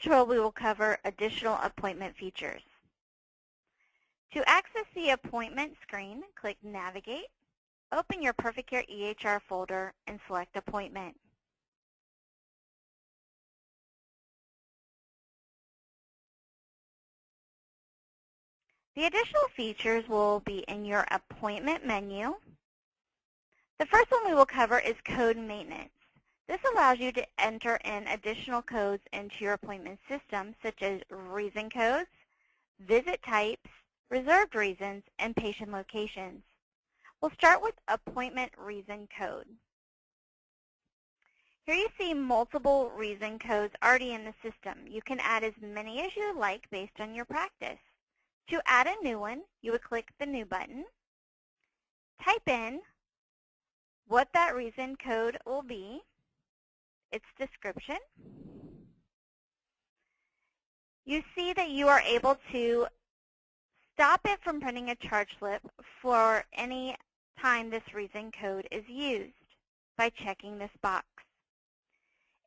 tutorial, we will cover additional appointment features. To access the appointment screen, click Navigate, open your Perfect Care EHR folder, and select Appointment. The additional features will be in your appointment menu. The first one we will cover is code maintenance. This allows you to enter in additional codes into your appointment system, such as reason codes, visit types, reserved reasons, and patient locations. We'll start with appointment reason code. Here you see multiple reason codes already in the system. You can add as many as you like based on your practice. To add a new one, you would click the New button, type in what that reason code will be, its description. You see that you are able to stop it from printing a charge slip for any time this reason code is used by checking this box.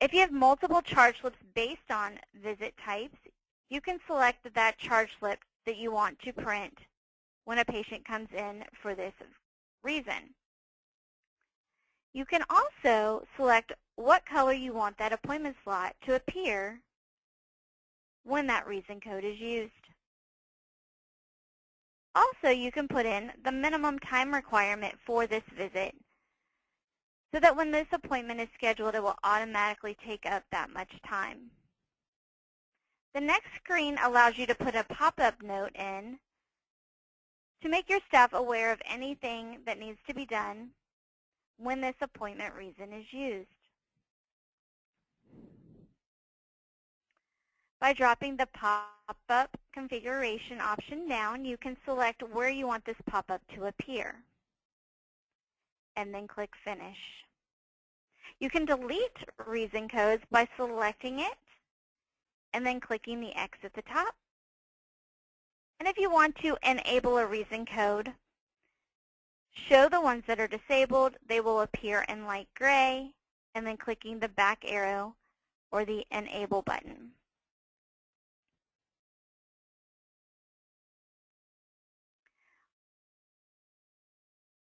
If you have multiple charge slips based on visit types, you can select that charge slip that you want to print when a patient comes in for this reason. You can also select what color you want that appointment slot to appear when that reason code is used. Also, you can put in the minimum time requirement for this visit so that when this appointment is scheduled, it will automatically take up that much time. The next screen allows you to put a pop-up note in to make your staff aware of anything that needs to be done when this appointment reason is used. By dropping the pop-up configuration option down, you can select where you want this pop-up to appear, and then click Finish. You can delete reason codes by selecting it and then clicking the X at the top. And if you want to enable a reason code, show the ones that are disabled. They will appear in light gray, and then clicking the back arrow or the Enable button.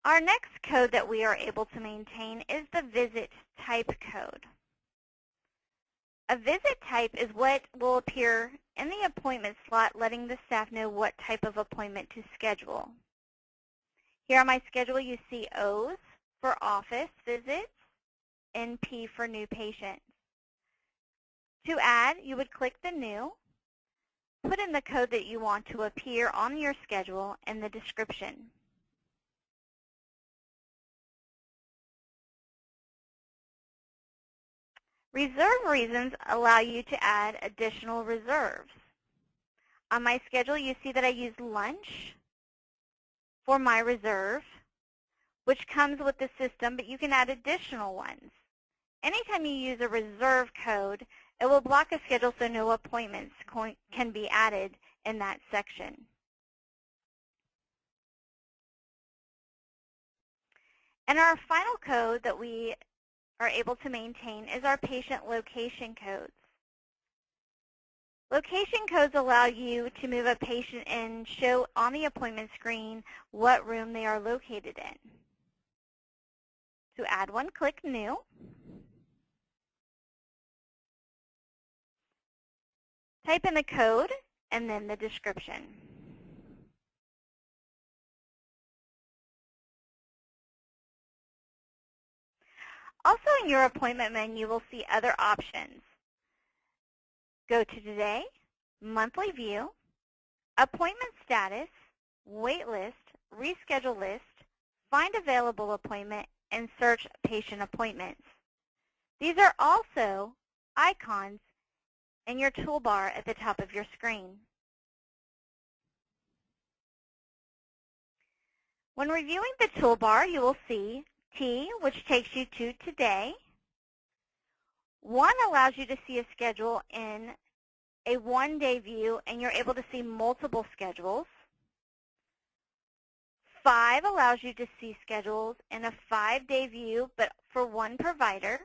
Our next code that we are able to maintain is the visit type code. A visit type is what will appear in the appointment slot, letting the staff know what type of appointment to schedule. Here on my schedule, you see O's for office visits and P for new patients. To add, you would click the New, put in the code that you want to appear on your schedule and the description. Reserve reasons allow you to add additional reserves. On my schedule, you see that I use lunch for my reserve, which comes with the system, but you can add additional ones. Anytime you use a reserve code, it will block a schedule so no appointments can be added in that section. And our final code that we are able to maintain is our patient location codes. Location codes allow you to move a patient and show on the appointment screen what room they are located in. To add one, click New. Type in the code and then the description. Also in your appointment menu, you will see other options. Go to Today, Monthly View, Appointment Status, Wait List, Reschedule List, Find Available Appointment, and Search Patient Appointments. These are also icons in your toolbar at the top of your screen. When reviewing the toolbar, you will see T, which takes you to Today. 1 allows you to see a schedule in a one-day view, and you're able to see multiple schedules. 5 allows you to see schedules in a 5-day view, but for one provider.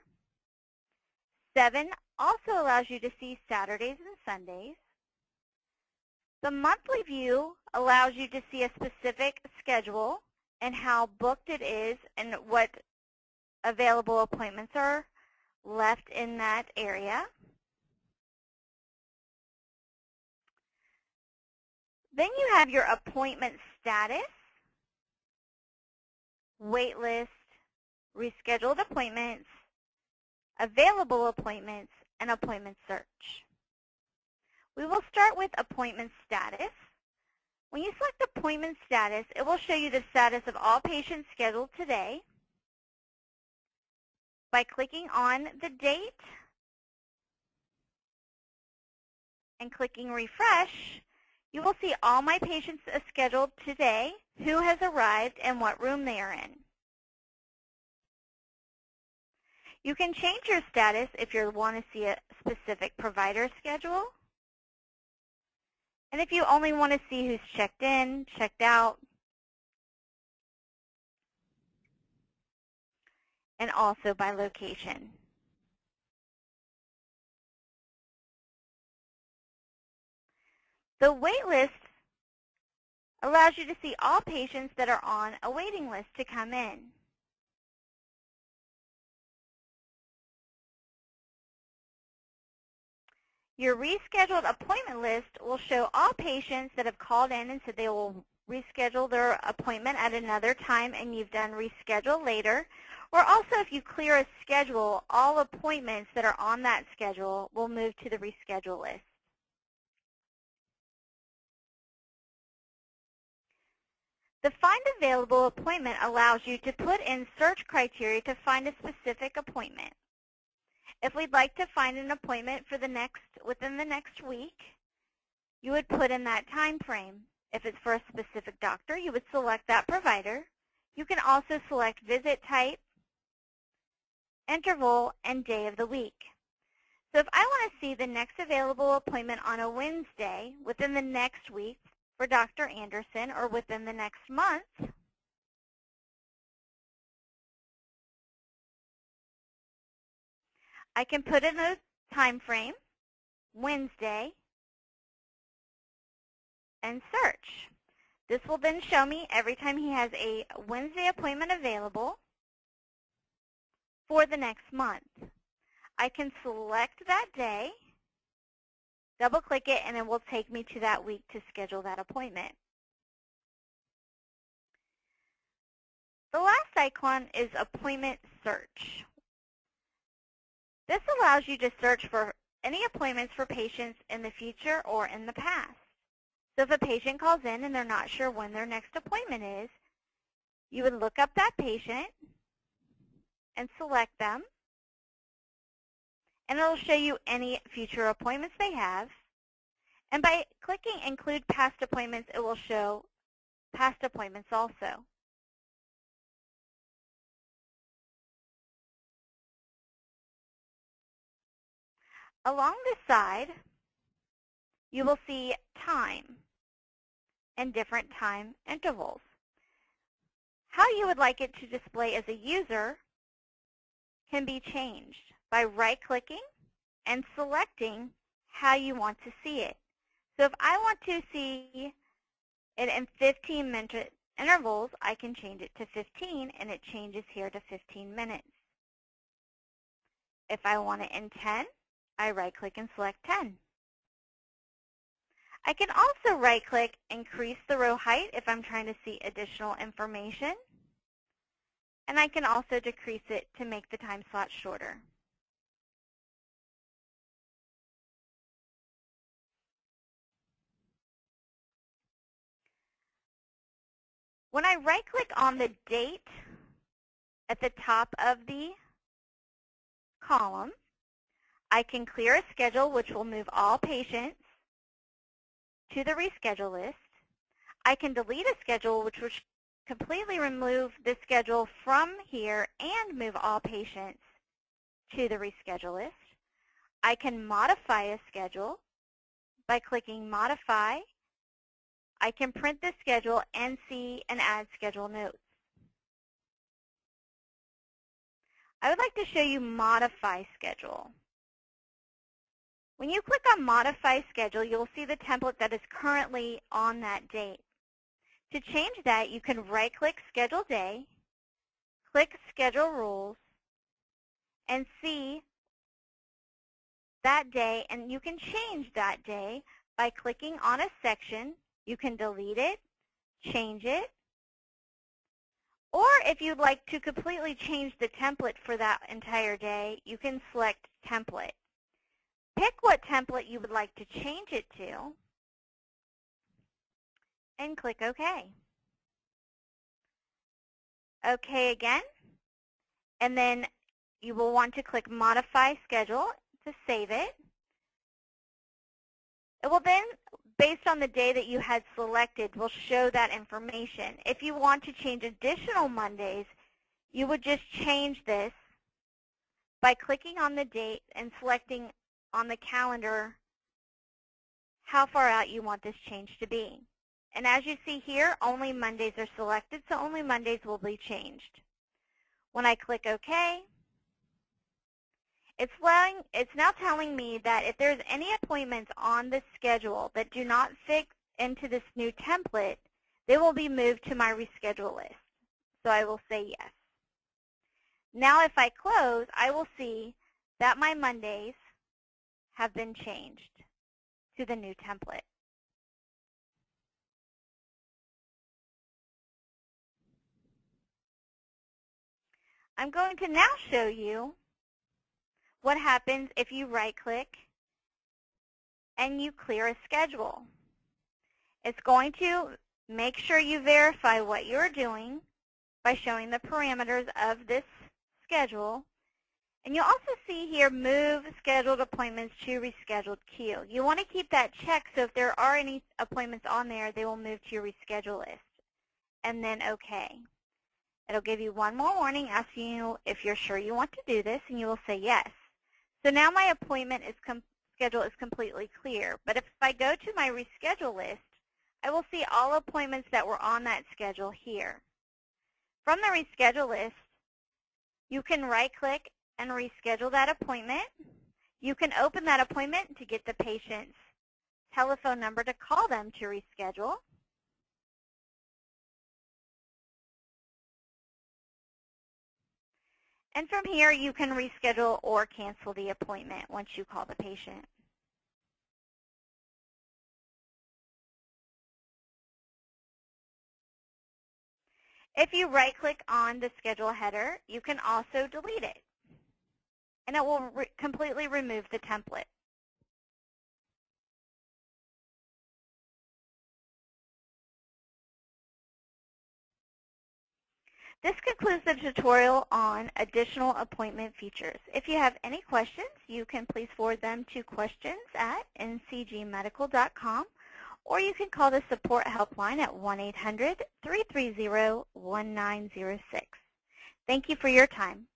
7 also allows you to see Saturdays and Sundays. The monthly view allows you to see a specific schedule and how booked it is and what available appointments are left in that area. Then you have your appointment status, wait list, rescheduled appointments, available appointments, and appointment search. We will start with appointment status. When you select appointment status, it will show you the status of all patients scheduled today. By clicking on the date and clicking refresh, you will see all my patients scheduled today, who has arrived, and what room they are in. You can change your status if you want to see a specific provider schedule. And if you only want to see who's checked in, checked out, and also by location. The wait list allows you to see all patients that are on a waiting list to come in. Your rescheduled appointment list will show all patients that have called in and said they will reschedule their appointment at another time and you've done reschedule later. Or also, if you clear a schedule, all appointments that are on that schedule will move to the reschedule list. The Find Available Appointment allows you to put in search criteria to find a specific appointment. If we'd like to find an appointment for within the next week, you would put in that time frame. If it's for a specific doctor, you would select that provider. You can also select visit type, interval, and day of the week. So if I want to see the next available appointment on a Wednesday within the next week for Dr. Anderson or within the next month, I can put in a time frame, Wednesday, and search. This will then show me every time he has a Wednesday appointment available for the next month. I can select that day, double-click it, and it will take me to that week to schedule that appointment. The last icon is Appointment Search. This allows you to search for any appointments for patients in the future or in the past. So if a patient calls in and they're not sure when their next appointment is, you would look up that patient and select them, and it will show you any future appointments they have. And by clicking Include Past Appointments, it will show past appointments also. Along this side, you will see time and different time intervals. How you would like it to display as a user can be changed by right-clicking and selecting how you want to see it. So if I want to see it in 15-minute intervals, I can change it to 15, and it changes here to 15 minutes. If I want it in 10, I right-click and select 10. I can also right-click, increase the row height if I'm trying to see additional information, and I can also decrease it to make the time slot shorter. When I right-click on the date at the top of the column, I can clear a schedule, which will move all patients to the reschedule list. I can delete a schedule, which will completely remove the schedule from here and move all patients to the reschedule list. I can modify a schedule by clicking Modify. I can print the schedule and see and add schedule notes. I would like to show you Modify Schedule. When you click on Modify Schedule, you'll see the template that is currently on that date. To change that, you can right-click Schedule Day, click Schedule Rules, and see that day, and you can change that day by clicking on a section. You can delete it, change it, or if you'd like to completely change the template for that entire day, you can select Template. Pick what template you would like to change it to, and click OK. OK again, and then you will want to click Modify Schedule to save it. It will then, based on the day that you had selected, will show that information. If you want to change additional Mondays, you would just change this by clicking on the date and selecting on the calendar how far out you want this change to be. And as you see here, only Mondays are selected, so only Mondays will be changed. When I click OK, it's now telling me that if there's any appointments on this schedule that do not fit into this new template, they will be moved to my reschedule list. So I will say yes. Now if I close, I will see that my Mondays have been changed to the new template. I'm going to now show you what happens if you right-click and you clear a schedule. It's going to make sure you verify what you're doing by showing the parameters of this schedule. And you'll also see here, move scheduled appointments to rescheduled queue. You want to keep that checked, so if there are any appointments on there, they will move to your reschedule list. And then OK. It'll give you one more warning asking you if you're sure you want to do this, and you will say yes. So now my appointment schedule is completely clear. But if I go to my reschedule list, I will see all appointments that were on that schedule here. From the reschedule list, you can right-click and reschedule that appointment. You can open that appointment to get the patient's telephone number to call them to reschedule. And from here, you can reschedule or cancel the appointment once you call the patient. If you right-click on the schedule header, you can also delete it, and it will completely remove the template. This concludes the tutorial on additional appointment features. If you have any questions, you can please forward them to questions@ncgmedical.com, or you can call the support helpline at 1-800-330-1906. Thank you for your time.